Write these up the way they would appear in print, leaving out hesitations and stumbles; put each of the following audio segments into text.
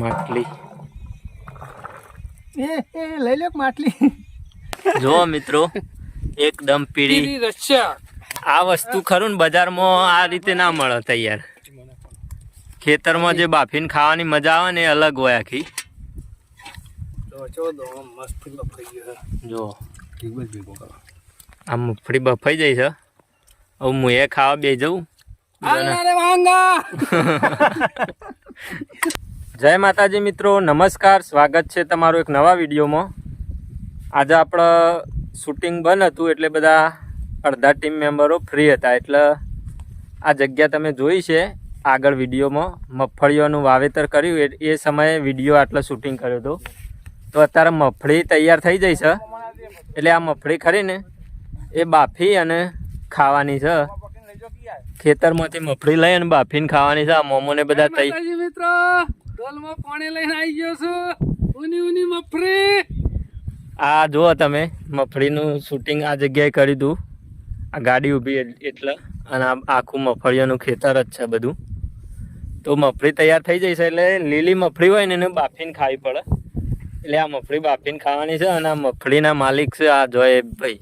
માટલી લઈ લો માટલી. જો મિત્રો એકદમ પીળી રચ્યા. આ વસ્તુ ખરું ને બજારમાં આ રીતે ના મળે તૈયાર. ખેતરમાં જે બાફીને ખાવાની મજા આવે ને એ અલગ હોય આખી. જો આ મગફળી બફાઈ જાય છે. હવે હું એ ખાવા બે જવું. જય માતાજી મિત્રો, નમસ્કાર, સ્વાગત છે તમારું એક નવા વિડીયોમાં. આજે આપણે શૂટિંગ બંધ હતું એટલે બધા અડધા ટીમ મેમ્બરો ફ્રી હતા, એટલે આ જગ્યા તમે જોઈ છે આગળ વિડીયોમાં. મગફળીઓનું વાવેતર કર્યું એ સમયે વિડીયો આટલો શૂટિંગ કર્યો હતો. તો અત્યારે મગફળી તૈયાર થઈ જાય છે, એટલે આ મગફળી ખરીને એ બાફી અને ખાવાની છે. ખેતરમાંથી મગફળી લઈ અને બાફીને ખાવાની છે. આ મોમોને બધા મિત્રો ડોલમાં પાણી લઈને આવી ગયો છું. ઊની ઊની મગફળી. આ જુઓ તમે, મગફળીનું શૂટિંગ આ જગ્યાએ કર્યું હતું. આ ગાડી ઊભી એટલે, અને આખું મગફળીઓનું ખેતર જ છે બધું. તો મગફળી તૈયાર થઈ જશે એટલે લીલી મગફળી હોય ને એને બાફીને ખાવી પડે. એટલે આ મગફળી બાફીને ખાવાની છે. અને આ મગફળીના માલિક છે આ જોયેભાઈ,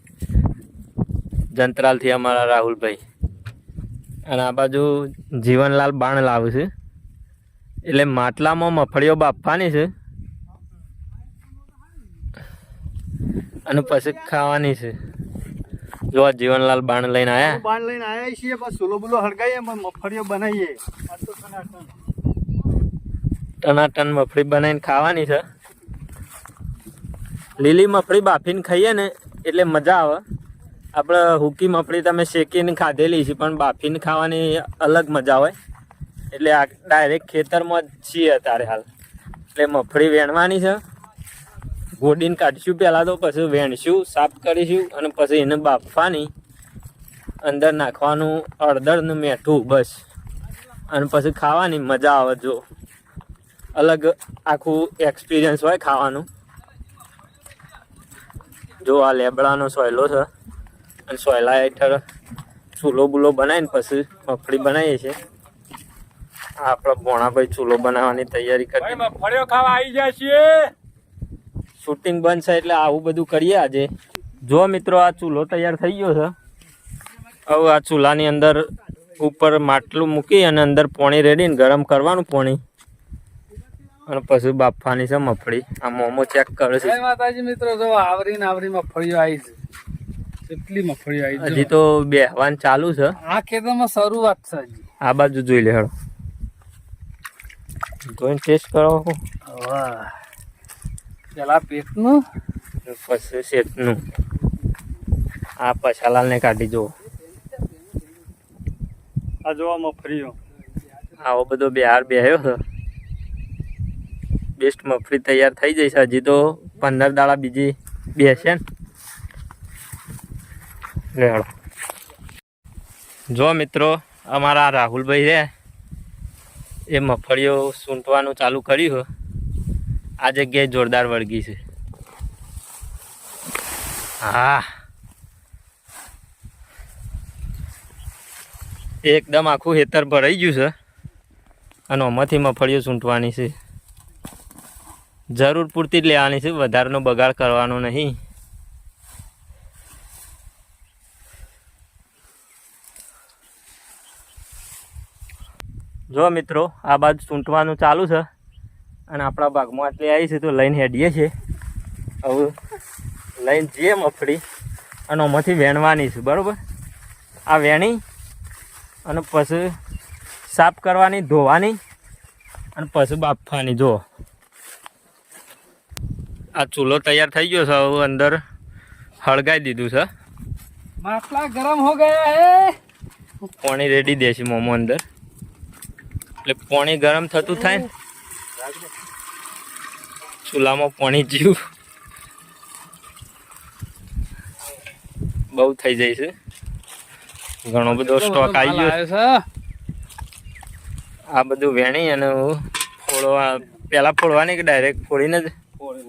જંતરાલથી અમારા રાહુલભાઈ. અને આ બાજુ જીવનલાલ બાણ લાવે છે. એટલે માટલામાં મગફળીઓ બાફવાની છે અને પછી ખાવાની છે. જો જીવનલાલ બાણ લઈને આયા. બાણ લઈને આયા છીએ, બસ સુલો બુલો હળગાઈએ, મગફળીઓ બનાવીએ. ટનાટન મગફળી બનાવીને ખાવાની છે. લીલી મગફળી બાફીને ખાઈએ ને એટલે મજા આવે. આપણે હુકી મગફળી તમે શેકીને ખાધેલી છે, પણ બાફીને ખાવાની અલગ મજા હોય. એટલે આ ડાયરેક્ટ ખેતરમાં જ છીએ અત્યારે હાલ. એટલે મગફળી વેણવાની છે. ગોડીને કાઢીશું પહેલાં, તો પછી વેણશું, સાફ કરીશું, અને પછી એને બાફવાની. અંદર નાખવાનું હળદરનું મીઠું બસ, અને પછી ખાવાની મજા આવે. જો અલગ આખું એક્સપિરિયન્સ હોય ખાવાનું. જો આ લેબડાનો સોયલો છે, અને સોયલા હેઠળ ચૂલો બુલો બનાવીને પછી મગફળી બનાવીએ છીએ. આપણા ભોણાભાઈ ચૂલો બનાવવાની તૈયારી કરી. મગફળીઓ ખાવા આવી જાય છીએ. શૂટિંગ બંધ છે એટલે આવું બધું કરીએ આજે. જો મિત્રો આ ચૂલો તૈયાર થઈ ગયો છે. હવે આ ચૂલાની અંદર ઉપર માટલું મૂકી અને અંદર પાણી રેડીને ગરમ કરવાનું પાણી, અને પછી બાફવાની છે મગફળી. આ મોમો ચેક કરે છે. જય માતાજી મિત્રો, જો આવરીને મગફળીઓ આવી છે. કેટલી મગફળીઓ આવી છે. હજી તો બેહવાનું ચાલુ છે. આ ખેતરમાં શરૂઆત છે હજી. આ બાજુ જોઈ લે, હેડો જોઈને ટેસ્ટ કરો. વાહ, પેલા પેટનું પછી શેઠનું. આ પછાલાલને કાઢી જુઓ. આ જોવા મગફળીઓ. આવો બધો બિહાર બેહ્યો છે. બેસ્ટ મગફળી તૈયાર થઈ જશે. હજી તો 15 દાડા બીજી બેસે ને. લેડો જો મિત્રો, અમારા રાહુલભાઈ છે એ મગફળીઓ સૂંટવાનું ચાલુ કર્યું. આ જગ્યાએ જોરદાર વળગી છે. હા, એકદમ આખું ખેતર ભરાઈ ગયું છે, અને આમાંથી મગફળીઓ સૂંટવાની છે. જરૂર પૂરતી જ લેવાની છે, વધારેનો બગાડ કરવાનો નહીં. જો મિત્રો, આ બાજુ સૂંટવાનું ચાલુ છે, અને આપણા ભાગમાં આટલી આવી છે તો લઈને હેડીએ છીએ. હવે લઈને જઈએ મગફળી, અને આમાંથી વેણવાની છે. બરાબર, આ વેણી અને પછી સાફ કરવાની, ધોવાની, અને પછી બાફવાની. જો આ ચૂલો તૈયાર થઈ ગયો છે. હવે અંદર હળગાઈ દીધું છે. માટલા ગરમ હો ગયા હે. પાણી રેડી દે છે મોમો અંદર. એટલે પાણી ગરમ થતું થાય ને, ચૂલામાં પાણી જીવ બહુ થઈ જાય છે. ઘણો બધો સ્ટોક આવી ગયો છે. આ બધું વેણી અને ફોડવા, પેલા ફોડવાની કે ડાયરેક્ટ ફોડીને જ?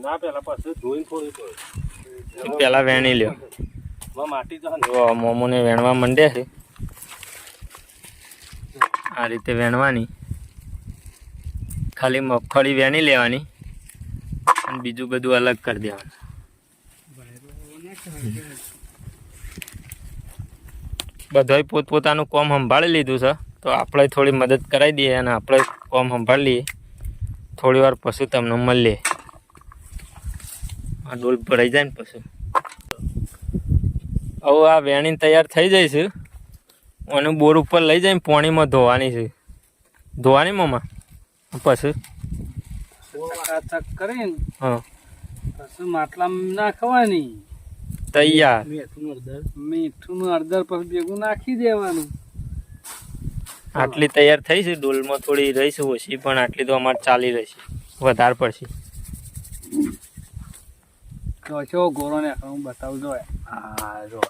ના, પેલા પાછું ધોઈને થોડું પેલા વેણી લ્યો. માટી મોમોને વેણવા માંડ્યા છે. આ રીતે વેણવાની. ખાલી મગફળી વેણી લેવાની અને બીજું બધું અલગ કરી દેવાનું. બધાય પોતપોતાનું કામ સંભાળી લીધું છે, તો આપણે થોડી મદદ કરાવી દઈએ અને આપણે કામ સંભાળી લઈએ. થોડી વાર પછી તમને મળીએ. આ ડોલ ભરાઈ જાય ને પછી હવે આ વેણી તૈયાર થઈ જાય છે. અને બોર ઉપર લઈ જઈને પાણીમાં ધોવાની છે. ધોવાની મમ્મા પછી કરીને હા પછી માટલામાં નાખવાની. તૈયાર. મીઠું હળદર પછી ભેગું નાખી દેવાનું. આટલી તૈયાર થઈ છે. ડોલમાં થોડી રહીશ ઓછી, પણ આટલી તો અમારે ચાલી રહેશે. વધારે પડશે. કશો ગોળો ને હું બતાવું જો. હા જો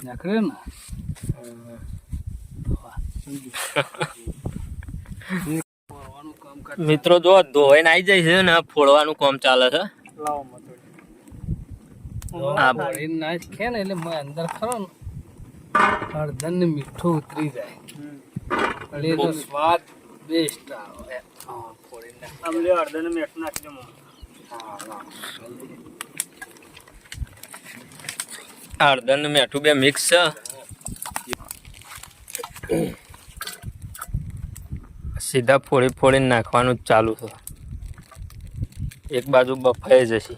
નાખ્યો ને. મિત્રો જો ધોવાઈને આવી જાય છે ને ફોડવાનું કામ ચાલે છે. આ ભરીને નાખે ને એટલે મેં અંદર ખરો ને હળદર ને મીઠું ઉતરી જાય એટલે એનો સ્વાદ બેસ્ટ આવે. હળદર ને મીઠું નાખી દે. હળદર ને મીઠું બે મિક્સ છે. સીધા ફોડી ફોડીને નાખવાનું જ ચાલુ છે. એક બાજુ બફાઈ જશે.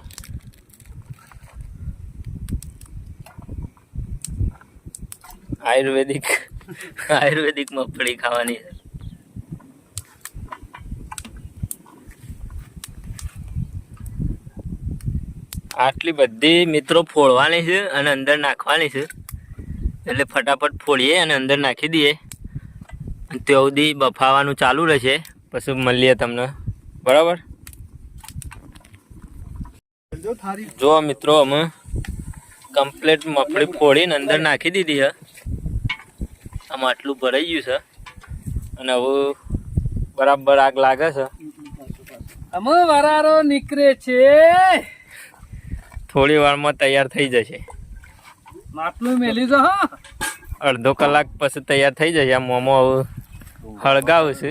આયુર્વેદિક મગફળી ખાવાની છે. આટલી બધી મિત્રો ફોડવાની છે અને અંદર નાખવાની છે. એટલે ફટાફટ ફોડીએ અને અંદર નાખી દઈએ. ત્યાં સુધી બફાવાનું ચાલુ રહેશે. પછી મળીએ તમને. બરાબર. જો મિત્રો અમે કમ્પ્લીટ મગફળી ફોડીને અંદર નાખી દીધી છે. આમાં આટલું ભરાઈ ગયું છે અને હવે બરાબર આગ લાગે છે. અમે વરારો નીકળે છે. થોડી વારમાં તૈયાર થઈ જશે. માટલું મેલી દો. હા અડધો કલાક પછી તૈયાર થઈ જશે. આ મોમો હવે હળગાવું છે.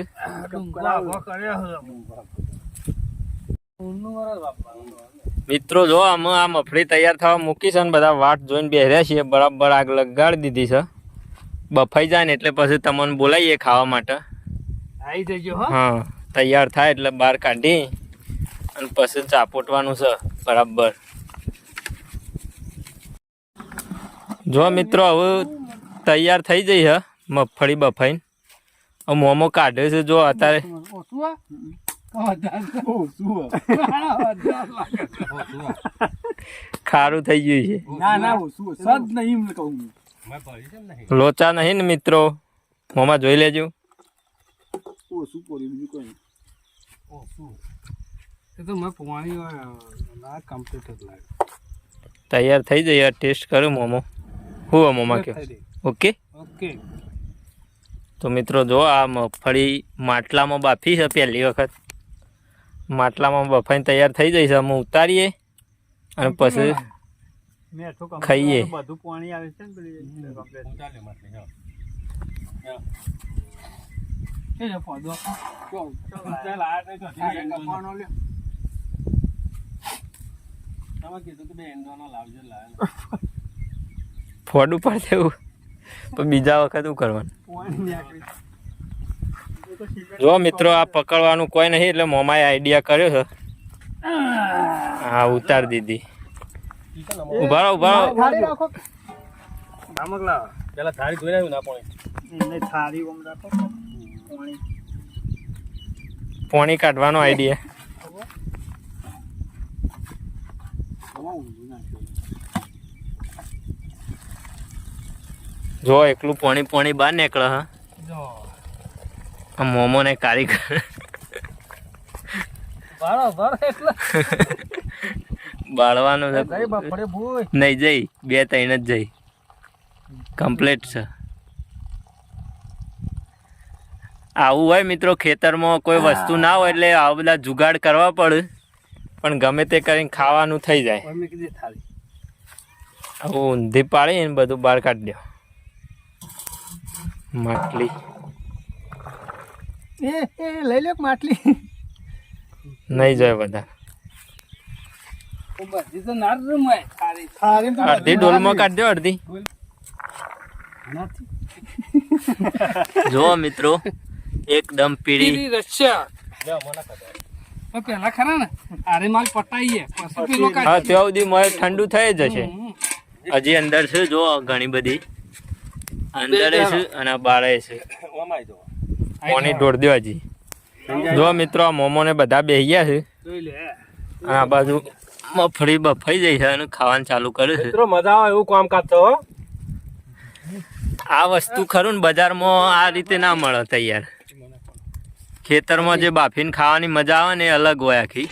મિત્રો જો અમે આ મગફળી તૈયાર થવા મૂકી છે ને બધા વાટ જોઈને બેહ્યા છીએ. બરાબર આગ લગાડી દીધી છે. બફાઈ જાય ને એટલે પછી તમને બોલાવીએ ખાવા માટે. આવી જજો. હા તૈયાર થાય એટલે બહાર કાઢી અને પછી ચાપોટવાનું છે બરાબર. જો મિત્રો હવે તૈયાર થઈ જઈ છે મગફળી બફાઈને. મોમો કાઢે છે. જો અત્યારે ખારું થઈ ગયું છે. લોચા નહીં ને મિત્રો. મોમાં જોઈ લેજો. તૈયાર થઈ જાય. ટેસ્ટ કર્યો મોમો. હું મોમાં કયો ઓકે. તો મિત્રો જો આ મગફળી માટલામાં બાફી છે. પહેલી વખત માટલામાં બફાઈને તૈયાર થઈ જાય છે. અમે ઉતારીએ અને પછી ખાઈએ. ફોડું પડે એવું પણ બીજા વખત શું કરવાનું. જો મિત્રો આ પકડવાનું કોઈ નહીં એટલે મોમાએ આઈડિયા કર્યો છે. હા ઉતારી દીધી. ઉભા રહો ઉભા રહો. પેલા થાળી ધોઈ નાખ્યું ના પાણી. પાણી કાઢવાનો આઈડિયા. જો એકલું પાણી બહાર નીકળે. હા મોમો ને કારીગર બાળવાનું છે. નહીં જઈ 2-3 જ જઈ કમ્પ્લીટ છે. આવું હોય મિત્રો ખેતરમાં કોઈ વસ્તુ ના હોય એટલે આવા બધા જુગાડ કરવા પડે. પણ ગમે તે કરીને ખાવાનું થઈ જાય. આવું ઊંધી પાડીને બધું બહાર કાઢી દો. માટલી એ લઈ લો માટલી. નહીં જાય વધારે. બધી તો ના રમાય થાળી. અડધી ડોલમાં કાઢજો અડધી. જો મિત્રો એકદમ પીળી રચ્યા પેલા ખરા ને આરે માલ પટાઈએ પછી પેલો હા ત્યાં સુધી મોય ઠંડુ થઈ જશે. હજી અંદર છે જો ઘણી બધી અંદર છે અને બારે છે. પાણી ઢોળ દો હજી. જો મિત્રો આ મોમો ને બધા બેસી ગયા છે જોઈ લે. અને આ બાજુ મફળી બફાઈ જાય છે અને ખાવાનું ચાલુ કરે છે. મજા આવે એવું કામકાજ તો આ વસ્તુ ખરું ને બજારમાં આ રીતે ના મળે તૈયાર. ખેતરમાં જે બાફીને ખાવાની મજા આવે ને એ અલગ હોય આખી.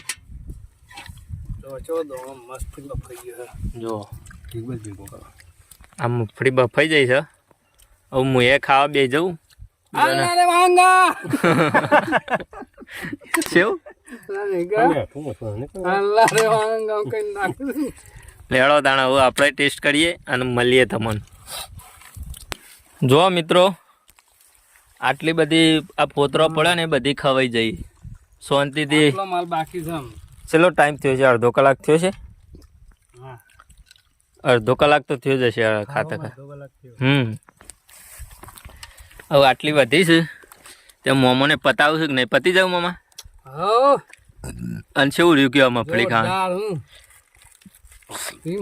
મસ્ત બફાઈ ગયો. જો આ મફળી બફાઈ જાય છે. હવે હું એ ખાવા બે જવું. અરે વાંગા કેવું અલ્લા રે વાંગા કઈ નાખ. લેડો દાણા હવે આપણે ટેસ્ટ કરીએ અને મળીએ તમને. જો મિત્રો આટલી બધી આ પોતરો પડે ને એ બધી ખવાઈ જઈ શાંતિથી. આટલો માલ બાકી છે આમ. ચલો ટાઈમ થયો છે અડધો કલાક થયો છે. હા અડધો કલાક તો થયો જશે ખાતા ખાતા. હવે આટલી વધી છે તે મોમોને પતાવું છે કે નહીં પતી જાવ મામા. હો અને શું રહ્યું કે મફળી ખાવાનું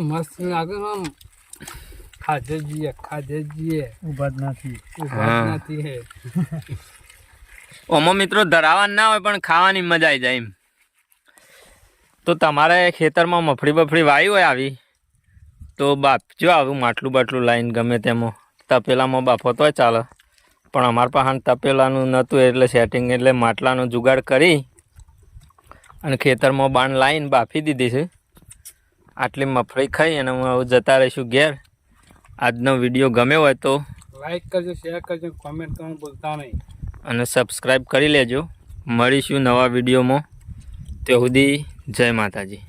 મસ્ત લાગે આમ. ખાજે જઈએ ઉભા જ નથી હે. ઓમાં મિત્રો ધરાવાનું ના હોય પણ ખાવાની મજા આવી જાય એમ. તો તમારે ખેતરમાં મફળી બફળી વાવી હોય આવી તો બાફજો આવું માટલું બાટલું લાવીને ગમે તેમાં. તપેલામાં બાફો તોય ચાલે પણ અમારા પાસે તપેલાનું નહોતું એટલે સેટિંગ એટલે માટલાનો જુગાડ કરી અને ખેતરમાં બાણ લાવીને બાફી દીધી છે. આટલી મફળી ખાઈ અને હું હવે જતા રહીશું ઘેર. આજનો વિડીયો ગમ્યો હોય તો લાઈક કરજો, શેર કરજો, કોમેન્ટ કરવાનું ભૂલતા નહીં અને સબસ્ક્રાઈબ કરી લેજો. મળીશું નવા વિડીયોમાં. ત્યાં સુધી જય માતાજી.